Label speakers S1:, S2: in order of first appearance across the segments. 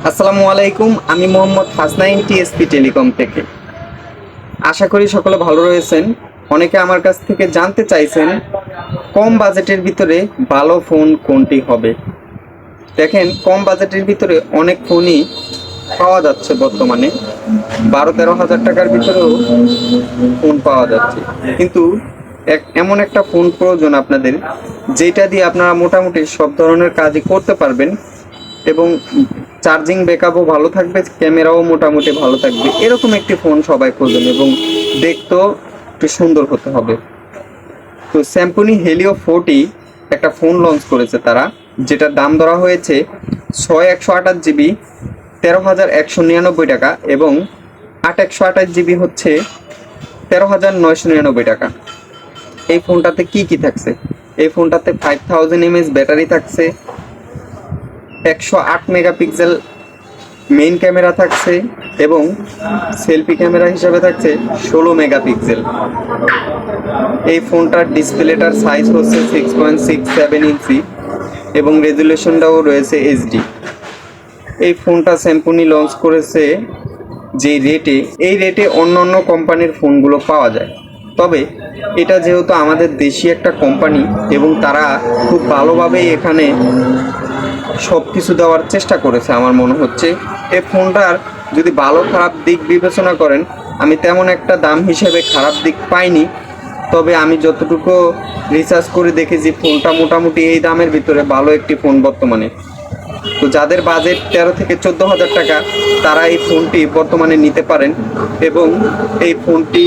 S1: আসসালামু আলাইকুম, আমি মোহাম্মদ হাসনাইন টিএসপি টেলিকম থেকে। আশা করি সকলে ভালো রয়েছেন। অনেকে আমার কাছ থেকে জানতে চাইছেন কম বাজেটের ভিতরে ভালো ফোন কোনটি হবে। দেখেন, কম বাজেটের ভিতরে অনেক ফোনই পাওয়া যাচ্ছে বর্তমানে। 12-13 হাজার টাকার ভিতরেও ফোন পাওয়া যাচ্ছে, কিন্তু এমন একটা ফোন প্রয়োজন আপনাদের, যেটা দিয়ে আপনারা মোটামুটি সব ধরনের কাজই করতে পারবেন এবং চার্জিং ব্যাকআপও ভালো থাকবে, ক্যামেরাও মোটামুটি ভালো থাকবে। এরকম একটি ফোন সবাই খোঁজেন এবং দেখতেও একটু সুন্দর হতে হবে। তো স্যামসং হেলিও 40 একটা ফোন লঞ্চ করেছে তারা, যেটার দাম ধরা হয়েছে 6128 জিবি 13,199 টাকা এবং 8128 জিবি হচ্ছে 13,999 টাকা। এই ফোনটাতে কি থাকছে? এই ফোনটাতে 5000 mAh ব্যাটারি থাকছে, 108 মেগাপিক্সেল মেইন ক্যামেরা থাকছে এবং সেলফি ক্যামেরা হিসাবে থাকছে 16 মেগাপিক্সেল। এই ফোনটার ডিসপ্লেটার সাইজ হচ্ছে 6.67 ইঞ্চি এবং রেজুলেশনটাও রয়েছে এইচডি। এই ফোনটা স্যামসং লঞ্চ করেছে যে রেটে, এই রেটে অন্য কোম্পানির ফোনগুলো পাওয়া যায়। তবে এটা যেহেতু আমাদের দেশি একটা কোম্পানি এবং তারা খুব ভালোভাবেই এখানে সব কিছু দেওয়ার চেষ্টা করেছে, আমার মনে হচ্ছে এই ফোনটার যদি ভালো খারাপ দিক বিবেচনা করেন, আমি তেমন একটা দাম হিসেবে খারাপ দিক পাইনি। তবে আমি যতটুকু রিসার্চ করে দেখেছি, ফোনটা মোটামুটি এই দামের ভিতরে ভালো একটি ফোন বর্তমানে। তো যাদের বাজেট 13 থেকে 14 হাজার টাকা, তারা এই ফোনটি বর্তমানে নিতে পারেন। এবং এই ফোনটি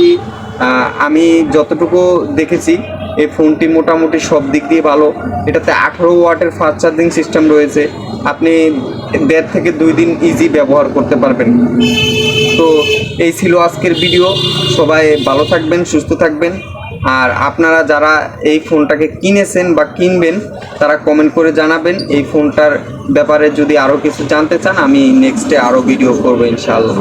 S1: আমি যতটুকু দেখেছি, এই ফোনটি মোটামুটি সব দিক দিয়ে ভালো। এটাতে 18 ওয়াটের ফাস্ট চার্জিং সিস্টেম রয়েছে, আপনি 1.5 থেকে 2 দিন ইজি ব্যবহার করতে পারবেন। তো এই ছিল আজকের ভিডিও। সবাই ভালো থাকবেন, সুস্থ থাকবেন। আর আপনারা যারা এই ফোনটাকে কিনেছেন বা কিনবেন, তারা কমেন্ট করে জানাবেন। এই ফোনটার ব্যাপারে যদি আরও কিছু জানতে চান, আমি নেক্সটে আরও ভিডিও করবো ইনশাআল্লাহ।